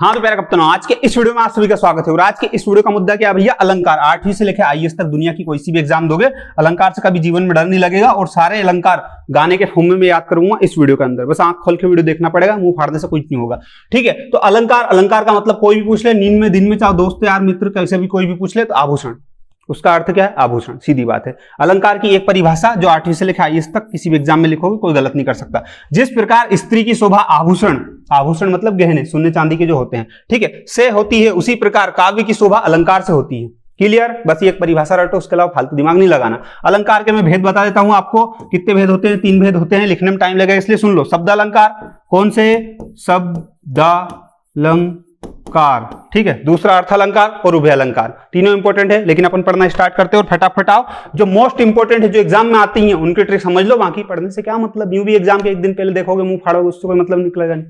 हाँ तो प्यारे कप्तानों, आज के इस वीडियो में आप सभी का स्वागत है। और आज के इस वीडियो का मुद्दा क्या है भैया? अलंकार। 8वीं से लेकर आईएएस तक दुनिया की कोई सी भी एग्जाम दोगे, अलंकार से कभी जीवन में डर नहीं लगेगा। और सारे अलंकार गाने के फॉर्म में मैं याद करूंगा इस वीडियो के अंदर। बस आंख खोल के वीडियो देखना पड़ेगा, मुंह फाड़ने से कुछ नहीं होगा, ठीक है। तो अलंकार, अलंकार का मतलब कोई भी पूछ ले, नींद में दिन में, चाहे दोस्त यार मित्र कैसे भी कोई भी पूछ ले, तो आभूषण, उसका अर्थ क्या है? आभूषण, सीधी बात है। अलंकार की एक परिभाषा जो 8वीं से लेकर आईएएस तक किसी भी एग्जाम में लिखोगे कोई गलत नहीं कर सकता। जिस प्रकार स्त्री की शोभा आभूषण, आभूषण मतलब गहने, सोने चांदी के जो होते हैं, ठीक है, से होती है, उसी प्रकार काव्य की शोभा अलंकार से होती है। क्लियर? बस ये एक परिभाषा रटो, उसके अलावा फालतू दिमाग नहीं लगाना। अलंकार के मैं भेद बता देता हूं आपको। कितने भेद होते हैं? 3 भेद होते हैं। लिखने में टाइम लगेगा इसलिए सुन लो। शब्द अलंकार, कौन से? शब्दालंकार, ठीक है। दूसरा अर्थ अलंकार और उभय अलंकार। तीनों इंपॉर्टेंट है, लेकिन अपन पढ़ना स्टार्ट करते हैं और फटाफट आओ। जो मोस्ट इंपॉर्टेंट है, जो एग्जाम में आती हैं, उनकी ट्रिक समझ लो। बाकी पढ़ने से क्या मतलब? यूं भी एग्जाम के एक दिन पहले देखोगे, मुंह फाड़ोगे, उससे कोई मतलब निकलेगा नहीं।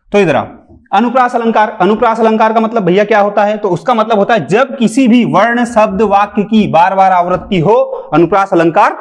तो इधर आओ। अनुप्रास अलंकार। अनुप्रास अलंकार का मतलब भैया क्या होता है? तो उसका मतलब होता है जब किसी भी वर्ण, शब्द, वाक्य की बार बार आवृत्ति हो, अनुप्रास अलंकार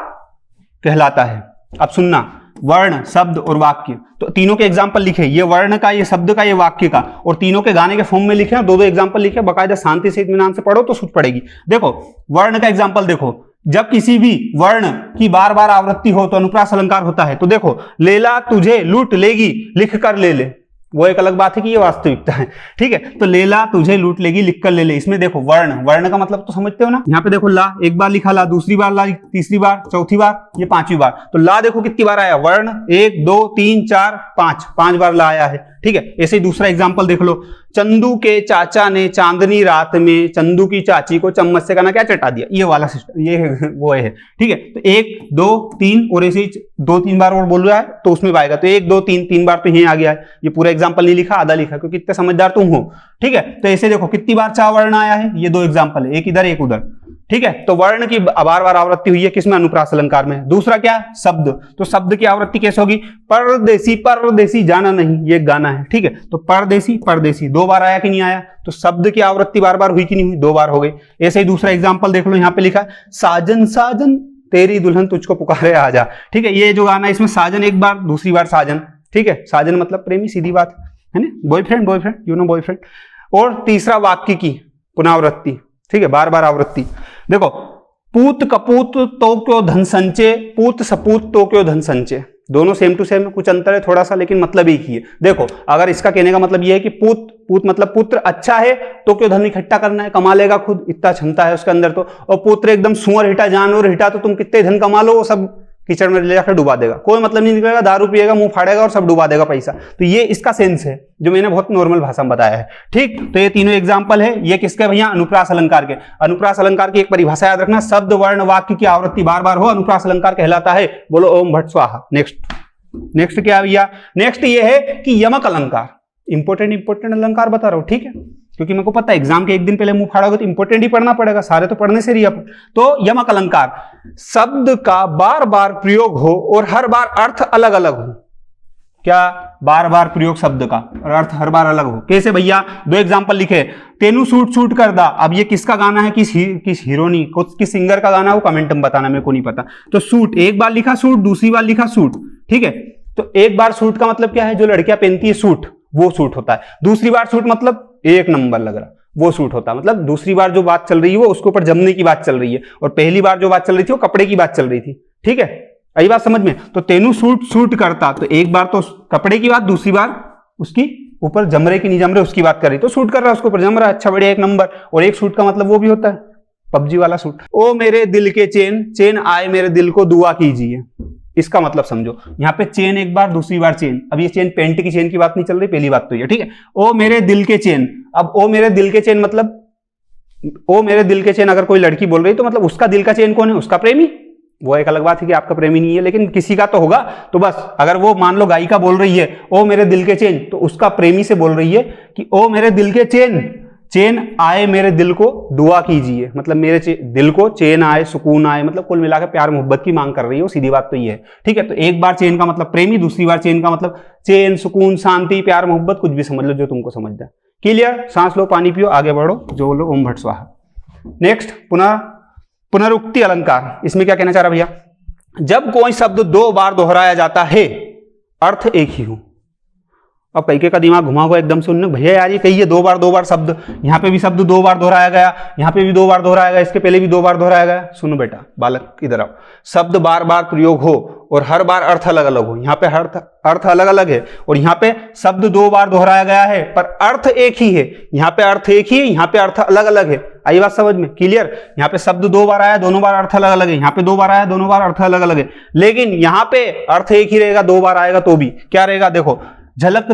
कहलाता है। अब सुनना, वर्ण, शब्द और वाक्य, तो तीनों के एग्जाम्पल लिखे। ये वर्ण का, ये शब्द का, ये वाक्य का, और तीनों के गाने के फॉर्म में लिखे। दो एग्जाम्पल लिखे, बाकायदा शांति से इत्मीनान से पढ़ो तो सूझ पड़ेगी। देखो वर्ण का एग्जाम्पल देखो। जब किसी भी वर्ण की बार बार आवृत्ति हो तो अनुप्रास अलंकार होता है। तो देखो, लेला तुझे लूट लेगी, लिख कर ले ले। वो एक अलग बात है कि ये वास्तविकता है, ठीक है। तो लेला तुझे लूट लेगी, लिख कर ले ले। इसमें देखो वर्ण, वर्ण का मतलब तो समझते हो ना। यहाँ पे देखो ला, एक बार लिखा ला, दूसरी बार ला, तीसरी बार, चौथी बार, ये 5वीं बार। तो ला देखो कितनी बार आया? वर्ण 1 2 3 4 5 बार ला आया है, ठीक है। ऐसे ही दूसरा एग्जाम्पल देख लो। चंदू के चाचा ने चांदनी रात में चंदू की चाची को चम्मच से कहना क्या चटा दिया। ये वाला सिस्टम, ये वो है, ठीक है। तो 1 2 3 और ऐसे ही 2-3 बार और बोल रहा है तो उसमें आएगा। तो 1 2 3 बार तो यहीं आ गया है। ये पूरा एग्जाम्पल नहीं लिखा, आधा लिखा, क्योंकि इतने समझदार तुम हो, ठीक है। तो ऐसे देखो कितनी बार चा वर्ण आया है। ये 2 एग्जाम्पल है, एक इधर एक उधर, ठीक है। तो वर्ण की बार बार आवृत्ति हुई है किसमें? अनुप्रास अलंकार में। दूसरा क्या? शब्द। तो शब्द की आवृत्ति कैसे होगी? परदेसी, परदेसी जाना नहीं, ये गाना है, ठीक है। तो परदेसी, परदेसी 2 बार आया कि नहीं आया? तो शब्द की आवृत्ति बार बार हुई कि नहीं हुई? 2 बार हो गई। ऐसे ही दूसरा एग्जाम्पल देख लो, यहाँ पे लिखा है साजन साजन तेरी दुल्हन तुझको पुकारे आजा, ठीक है। ये जो गाना है इसमें साजन एक बार, दूसरी बार साजन, ठीक है। साजन मतलब प्रेमी, सीधी बात है ना, boyfriend, boyfriend, you know boyfriend. और तीसरा वाक्य की पुनरावृत्ति, ठीक है, बार बार आवृत्ति। देखो, पूत कपूत तो क्यों धन संचय, पूत सपूत तो क्यों धन संचय। दोनों सेम टू सेम, कुछ अंतर है थोड़ा सा, लेकिन मतलब एक ही है। देखो, अगर इसका कहने का मतलब यह है कि पूत, पूत मतलब पुत्र अच्छा है तो क्यों धन इकट्ठा करना है, कमा लेगा खुद, इतना क्षमता है उसके अंदर तो। और पुत्र एकदम सुअर हिटा, जानवर हिटा, तो तुम कितने धन कमा लो, वो सब कीचड़ में ले जाकर डुबा देगा, कोई मतलब नहीं निकलेगा, दारू पिएगा, मुंह फाड़ेगा और सब डुबा देगा पैसा। तो ये इसका सेंस है जो मैंने बहुत नॉर्मल भाषा में बताया है, ठीक। तो ये तीनों एग्जांपल है। ये किसके भैया? अनुप्रास अलंकार के। अनुप्रास अलंकार की एक परिभाषा याद रखना, शब्द, वर्ण, वाक्य की आवृत्ति बार बार हो, अनुप्रास अलंकार कहलाता है। बोलो ओम भट्ट स्वाहा। नेक्स्ट क्या भैया? नेक्स्ट ये है कि यमक अलंकार। इंपॉर्टेंट अलंकार बता रहा हूं, ठीक है, क्योंकि मेरे को पता है एग्जाम के एक दिन पहले मुंह फाड़ोगे तो इंपॉर्टेंट ही पढ़ना पड़ेगा, सारे तो पढ़ने से रही अपन। तो यमक अलंकार, शब्द का बार बार प्रयोग हो और हर बार अर्थ अलग अलग हो। क्या? बार बार प्रयोग शब्द का और अर्थ हर बार अलग हो। कैसे भैया? 2 एग्जांपल लिखे। तेनू सूट सूट कर दा। अब ये किसका गाना है? किस हीरोनी, किस सिंगर का गाना है, वो कमेंट में बताना, मेरे को नहीं पता। तो सूट, एक बार लिखा सूट, दूसरी बार लिखा सूट, ठीक है। तो एक बार सूट का मतलब क्या है? जो लड़कियां पहनती है सूट, वो सूट होता है। दूसरी बार सूट मतलब एक नंबर लग रहा, वो सूट होता है। मतलब दूसरी बार जो बात चल रही है वो उसके ऊपर जमने की बात चल रही है, और पहली बार जो बात चल रही थी वो कपड़े की बात चल रही थी, ठीक है। यही बात समझ में? तो तेनू सूट सूट करता, तो एक बार तो कपड़े की बात, दूसरी बार उसकी ऊपर जम रहे कि नहीं जम रहे उसकी बात कर रही, तो सूट कर रहा है, उसके ऊपर जम रहा है, अच्छा बढ़िया, एक नंबर। और एक सूट का मतलब वो भी होता है पबजी वाला सूट। ओ मेरे दिल के चैन, चैन आए मेरे दिल को दुआ कीजिए, इसका मतलब समझो। यहाँ पे चेन एक बार, दूसरी बार चेन। अब ये चेन पेंट की चेन की बात नहीं चल रही, पहली बात तो ये, ठीक है। ओ मेरे दिल के चेन, अब ओ मेरे दिल के चेन मतलब, ओ मेरे दिल के चेन अगर कोई लड़की बोल रही तो मतलब उसका दिल का चेन कौन है? उसका प्रेमी। वो एक अलग बात है कि आपका प्रेमी नहीं है, लेकिन किसी का तो होगा। तो बस अगर वो मान लो गायिका बोल रही है ओ मेरे दिल के चेन, तो उसका प्रेमी से बोल रही है कि ओ मेरे दिल के चेन, चैन आए मेरे दिल को दुआ कीजिए, मतलब मेरे दिल को चैन आए, सुकून आए, मतलब कुल मिलाकर प्यार मोहब्बत की मांग कर रही हो, सीधी बात तो ये है, ठीक है। तो एक बार चैन का मतलब प्रेमी, दूसरी बार चैन का मतलब चैन, सुकून, शांति, प्यार मोहब्बत, कुछ भी समझ लो जो तुमको समझ जाए। क्लियर? सांस लो, पानी पियो, आगे बढ़ो, जो बोलो ओम भट्ट स्वाहा। नेक्स्ट, पुनरुक्ति अलंकार। इसमें क्या कहना चाह रहा भैया? जब कोई शब्द 2 बार दोहराया जाता है, अर्थ एक ही हो, अब कई का दिमाग घुमा हुआ एकदम से, उन्होंने भैया यार ये कही है दो बार शब्द, यहाँ पे भी शब्द 2 बार दोहराया गया, यहाँ पे भी 2 बार दोहराया गया, इसके पहले भी 2 बार दोहराया गया। सुनो बेटा बालक इधर आओ, शब्द बार बार प्रयोग हो और हर बार अर्थ अलग अलग हो, यहाँ पे अर्थ अलग अलग है और यहाँ पे शब्द 2 बार दोहराया गया है पर अर्थ एक ही है, यहाँ पे अर्थ एक ही है, यहाँ पे अर्थ अलग अलग है। आई बात समझ में? क्लियर? यहाँ पे शब्द 2 बार आया, दोनों बार अर्थ अलग अलग है, यहाँ पे 2 बार आया, दोनों बार अर्थ अलग अलग है, लेकिन यहाँ पे अर्थ एक ही रहेगा, 2 बार आएगा तो भी क्या रहेगा? देखो झलक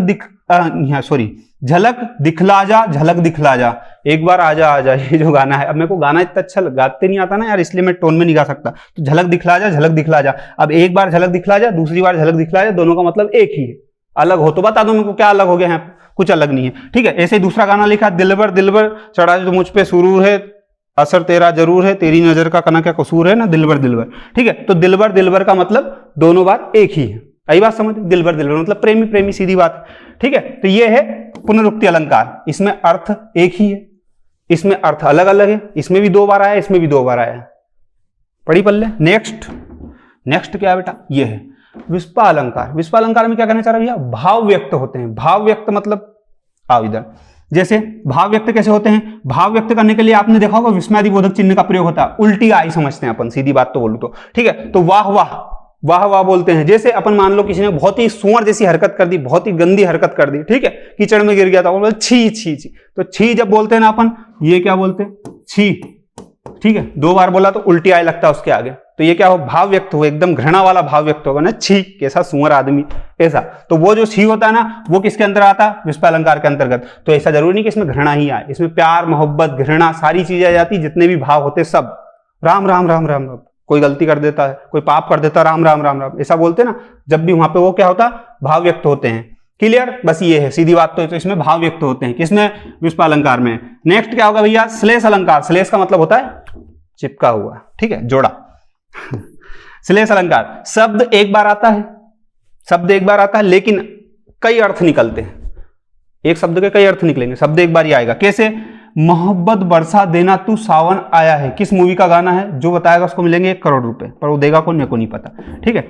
दिखला जा, झलक दिखला जा, एक बार आजा आजा, ये जो गाना है, अब मेरे को गाना इतना अच्छा गाते नहीं आता ना यार, इसलिए मैं टोन में नहीं गा सकता, तो झलक दिखला जा, झलक दिखला जा। अब एक बार झलक दिखला जा, दूसरी बार झलक दिखला जा, दोनों का मतलब एक ही है। अलग हो तो बता दो मेरे को क्या अलग हो गया है, कुछ अलग नहीं है, ठीक है। ऐसे ही दूसरा गाना लिखा, दिलबर दिलबर चढ़ा जो मुझ पे सुरूर है, असर तेरा जरूर है, तेरी नजर का कना क्या कसूर है ना, दिलबर दिलबर, ठीक है। तो दिलबर दिलबर का मतलब दोनों बार एक ही है। आई बात समझ? दिलबर दिलबर मतलब प्रेमी प्रेमी, सीधी बात, ठीक है। तो ये है पुनरुक्ति अलंकार, इसमें अर्थ एक ही है, इसमें अर्थ अलग अलग है, इसमें भी 2 बार आया, इसमें भी 2 बार आया। पढ़ी पल्ले? नेक्स्ट क्या है बेटा? ये है विस्पा अलंकार। विस्पा अलंकार में क्या कहना चाह रहा है भैया? भाव व्यक्त होते हैं। भाव व्यक्त मतलब, आओ इधर, जैसे भाव व्यक्त कैसे होते हैं? भाव व्यक्त करने के लिए आपने देखा होगा विस्मयादिबोधक चिन्ह का प्रयोग होता है। उल्टी आई समझते हैं अपन, सीधी बात तो बोलूं तो, ठीक है। तो वाह वाह, वाह वाह बोलते हैं। जैसे अपन मान लो किसी ने बहुत ही सुअर जैसी हरकत कर दी, बहुत ही गंदी हरकत कर दी, ठीक है, कीचड़ में गिर गया था, बोल छी छी छी, तो छी जब बोलते हैं ना अपन, ये क्या बोलते हैं? छी, ठीक है। 2 बार बोला तो उल्टी आए लगता है उसके आगे, तो ये क्या हो? भाव व्यक्त हो, एकदम घृणा वाला भाव व्यक्त होगा ना, छी कैसा सुअर आदमी, ऐसा। तो वो जो छी होता है ना, वो किसके अंदर आता है? विस्पा अलंकार के अंतर्गत। तो ऐसा जरूरी नहीं कि इसमें घृणा ही आए, इसमें प्यार मोहब्बत घृणा सारी चीजें आ जाती, जितने भी भाव होते सब। राम राम राम राम राम, कोई गलती कर देता है, कोई पाप कर देता है, राम राम राम राम, ऐसा बोलते ना, जब भी वहां पे वो क्या होता? भाव व्यक्त होते हैं। क्लियर? बस ये है सीधी बात। तो इसमें भाव व्यक्त होते हैं, किसमें? विस्पा अलंकार में। नेक्स्ट क्या होगा भैया? श्लेष अलंकार। श्लेष का मतलब होता है चिपका हुआ, ठीक है, जोड़ा। श्लेष अलंकार, शब्द एक बार आता है, शब्द एक बार आता है लेकिन कई अर्थ निकलते हैं, एक शब्द के कई अर्थ निकलेंगे, शब्द एक बार ही आएगा। कैसे? मोहब्बत बरसा देना तू सावन आया है, किस मूवी का गाना है? जो बताएगा उसको मिलेंगे 1 करोड़ रुपए, पर वो देगा कौन मेरे को नहीं पता, ठीक है।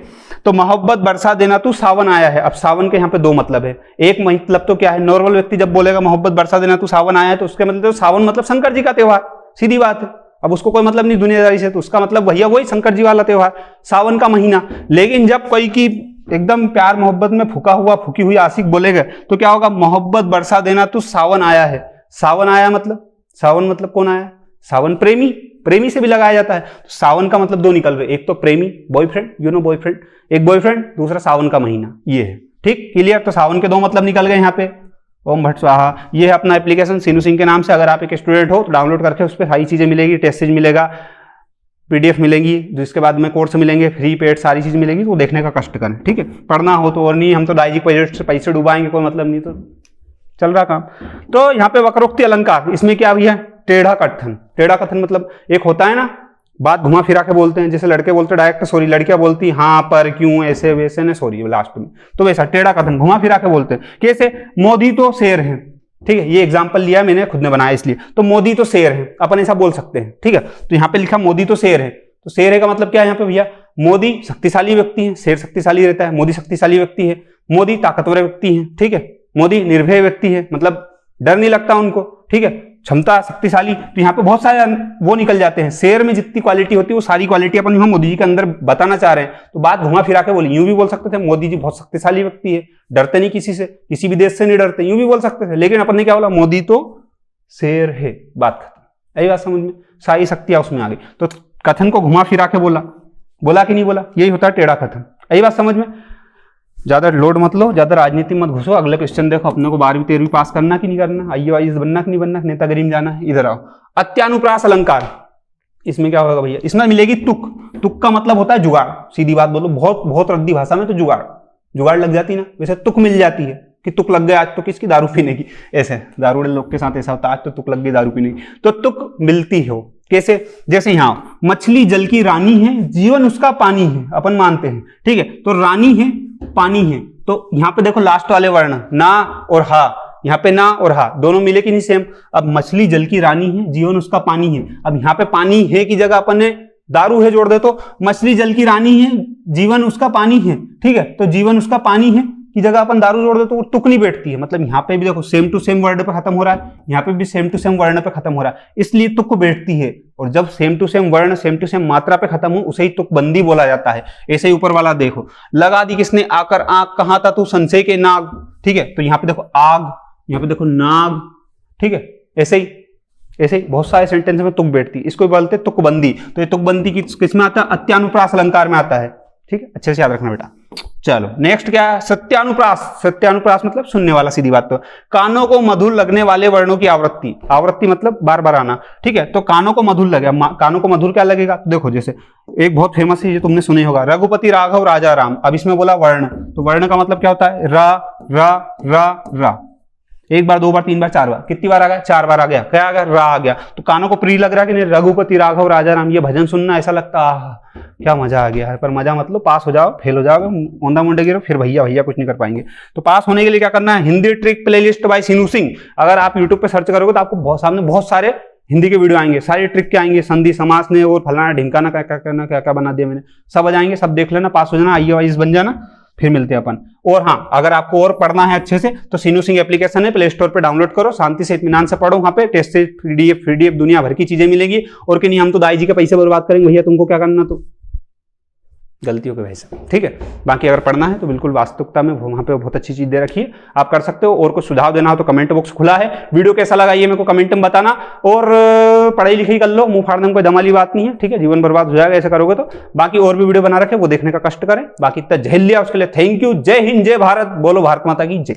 तो मोहब्बत बरसा देना तू सावन आया है। अब सावन के यहाँ पे 2 मतलब है। एक मतलब तो क्या है, नॉर्मल व्यक्ति जब बोलेगा मोहब्बत बरसा देना तू सावन आया है, तो उसके मतलब तो सावन मतलब शंकर जी का त्योहार, सीधी बात है। अब उसको कोई मतलब नहीं दुनियादारी से, तो उसका मतलब भैया वही शंकर जी वाला त्योहार, सावन का महीना। लेकिन जब कोई की एकदम प्यार मोहब्बत में फूकी हुई आशिक बोलेगा तो क्या होगा? मोहब्बत बरसा देना तू सावन आया है। सावन आया मतलब, सावन मतलब कौन आया? सावन प्रेमी, प्रेमी से भी लगाया जाता है। तो सावन का मतलब 2 निकल रहे, एक तो प्रेमी बॉयफ्रेंड, यू नो बॉयफ्रेंड, एक बॉयफ्रेंड, दूसरा सावन का महीना, ये है, ठीक, क्लियर। तो सावन के 2 मतलब निकल गए यहाँ पे। ओम भट्ट स्वाहा, ये है अपना एप्लीकेशन सीनू सिंह के नाम से। अगर आप एक स्टूडेंट हो तो डाउनलोड करके उस पर सारी चीजें मिलेगी, टेस्ट सीरीज मिलेगा, पीडीएफ मिलेंगी, जिसके बाद में कोर्स मिलेंगे, फ्री पेड सारी चीज मिलेगी, तो देखने का कष्ट करें, ठीक है। पढ़ना हो तो, और नहीं हम तो डायजी प्रोजेक्ट से पैसे डुबाएंगे, कोई मतलब नहीं, तो चल रहा काम। तो यहाँ पे वक्रोक्ति अलंकार, इसमें क्या भी है? टेढ़ा कथन। टेढ़ा कथन मतलब एक होता है ना, बात घुमा फिरा के बोलते हैं, जैसे लड़के बोलते डायरेक्ट सॉरी, लड़कियां बोलती हाँ पर क्यों ऐसे वैसे ने सॉरी लास्ट में, तो वैसा टेढ़ा कथन घुमा फिरा के बोलते हैं। कैसे? मोदी तो शेर है, ठीक है, ये एग्जाम्पल लिया मैंने, खुद ने बनाया इसलिए। तो मोदी तो शेर है, अपन ऐसा बोल सकते हैं, ठीक है। तो यहाँ पे लिखा मोदी तो शेर है, तो शेर है का मतलब क्या है यहाँ पे भैया? मोदी शक्तिशाली व्यक्ति है, शेर शक्तिशाली रहता है, मोदी शक्तिशाली व्यक्ति है, मोदी ताकतवर व्यक्ति है, ठीक है, मोदी निर्भय व्यक्ति है, मतलब डर नहीं लगता उनको, ठीक है, क्षमता शक्तिशाली। तो यहाँ पे बहुत सारे वो निकल जाते हैं, शेर में जितनी क्वालिटी होती है वो सारी क्वालिटी अपन यहाँ मोदी जी के अंदर बताना चाह रहे हैं। तो बात घुमा फिरा के बोली, यूं भी बोल सकते थे मोदी जी बहुत शक्तिशाली व्यक्ति है, डरते नहीं किसी से, किसी भी देश से नहीं डरते, यूं भी बोल सकते थे। लेकिन अपन ने क्या बोला? मोदी तो शेर है, बात खत्म। यही बात समझ में, सारी शक्तियां उसमें आ गई। तो कथन को घुमा फिरा के बोला कि नहीं बोला, यही होता है टेढ़ा कथन। यही बात समझ में। ज्यादा लोड मत लो, ज्यादा राजनीति मत घुसो। अगले क्वेश्चन देखो, अपने को 12वीं 13वीं पास करना कि नहीं करना, आईएएस बनना कि नहीं बनना, नेतागिरी में जाना है। इधर आओ, अत्यानुप्रास अलंकार। इसमें क्या होगा भैया? इसमें मिलेगी तुक। तुक का मतलब होता है जुगाड़, सीधी बात बोलो, बहुत रद्दी भाषा में तो जुगाड़ लग जाती ना, वैसे तुक मिल जाती है कि तुक लग गया आज तो किसकी, दारू पीने की। ऐसे दारूड़े लोग के साथ ऐसा होता है, आज तो तुक लग गई दारू पीने की, तो तुक मिलती हो। कैसे? जैसे यहाँ मछली जल की रानी है, जीवन उसका पानी है, अपन मानते हैं, ठीक है। तो रानी है, पानी है, तो यहाँ पे देखो लास्ट वाले वर्ण ना और हा, यहाँ पे ना और हा दोनों मिले कि नहीं सेम। अब मछली जल की रानी है, जीवन उसका पानी है। अब यहाँ पे पानी है की जगह अपन ने दारू है जोड़ दे, तो मछली जल की रानी है, जीवन उसका पानी है, ठीक है। तो जीवन उसका पानी है, की जगह अपन दारू जोड़ दो तो वो तुक नहीं बैठती है। मतलब यहाँ पे भी देखो सेम टू सेम वर्ड पे खत्म हो रहा है, यहाँ पे भी सेम टू सेम वर्ण पे खत्म हो रहा है, इसलिए तुक बैठती है। और जब सेम टू सेम वर्ण सेम टू सेम मात्रा पे खत्म हो उसे ही तुकबंदी बोला जाता है। ऐसे ही ऊपर वाला देखो, लगा दी किसने आकर आग, कहाँ था तू संशय के नाग, ठीक है। तो यहाँ पे देखो आग, यहाँ पे देखो नाग, ठीक है। ऐसे ही बहुत सारे सेंटेंस में तुक बैठती है, इसको बोलते हैं तुकबंदी। तो ये तुकबंदी किस में आता है? अत्यानुप्रास अलंकार में आता है, ठीक है। अच्छे से याद रखना बेटा। चलो नेक्स्ट क्या है? सत्यानुप्रास। सत्यानुप्रास मतलब सुनने वाला, सीधी बात। तो कानों को मधुर लगने वाले वर्णों की आवृत्ति, आवृत्ति मतलब बार बार आना, ठीक है। तो कानों को मधुर लगे, कानों को मधुर क्या लगेगा? देखो जैसे एक बहुत फेमस है, ये तुमने सुने होगा, रघुपति राघव राजा राम। अब इसमें बोला वर्ण, तो वर्ण का मतलब क्या होता है? रा रा रा रा। एक बार, दो बार, तीन बार, चार बार, कितनी बार आ गया? चार बार आ गया। क्या आ गया? रा आ गया। तो कानों को प्रिय लग रहा है कि नहीं? रघुपति राघव राजा राम, ये भजन सुनना ऐसा लगता है क्या मजा आ गया है। पर मजा मतलब पास हो जाओ, फेल हो जाओगे, औंधा मुंडे गिरो, फिर भैया कुछ नहीं कर पाएंगे। तो पास होने के लिए क्या करना है? हिंदी ट्रिक प्लेलिस्ट बाय सीनू सिंह। अगर आप यूट्यूब पे सर्च करोगे तो आपको सामने बहुत सारे हिंदी के वीडियो आएंगे, सारे ट्रिक के आएंगे, संधि समास ने और फलाना ढिमकाना क्या क्या करना, क्या क्या बना दिया मैंने, सब आ जाएंगे, सब देख लेना, पास हो जाना, IAS बन जाना, फिर मिलते हैं अपन। और हाँ, अगर आपको और पढ़ना है अच्छे से तो सीनू सिंह एप्लीकेशन है, प्ले स्टोर पे डाउनलोड करो, शांति से इत्मीनान से पढ़ो। वहाँ पे टेस्ट से पीडीएफ दुनिया भर की चीजें मिलेगी। और कि नहीं, हम तो दाई जी के पैसे बर्बाद करेंगे भैया, तुमको क्या करना, तो गलतियों के वजह से, ठीक है। बाकी अगर पढ़ना है तो बिल्कुल वास्तविकता में वहाँ पे बहुत अच्छी चीज दे रखी है, आप कर सकते हो। और कुछ सुझाव देना हो तो कमेंट बॉक्स खुला है। वीडियो कैसा लगा ये मेरे को कमेंट में बताना। और पढ़ाई लिखाई कर लो, मुंह फाड़ने में कोई दमाली बात नहीं है, ठीक है। जीवन बर्बाद हो जाएगा ऐसा करोगे तो। बाकी और भी वीडियो बना रखे, वो देखने का कष्ट करें। बाकी इतना झेल लिया उसके लिए थैंक यू। जय हिंद, जय भारत, बोलो भारत माता की जय।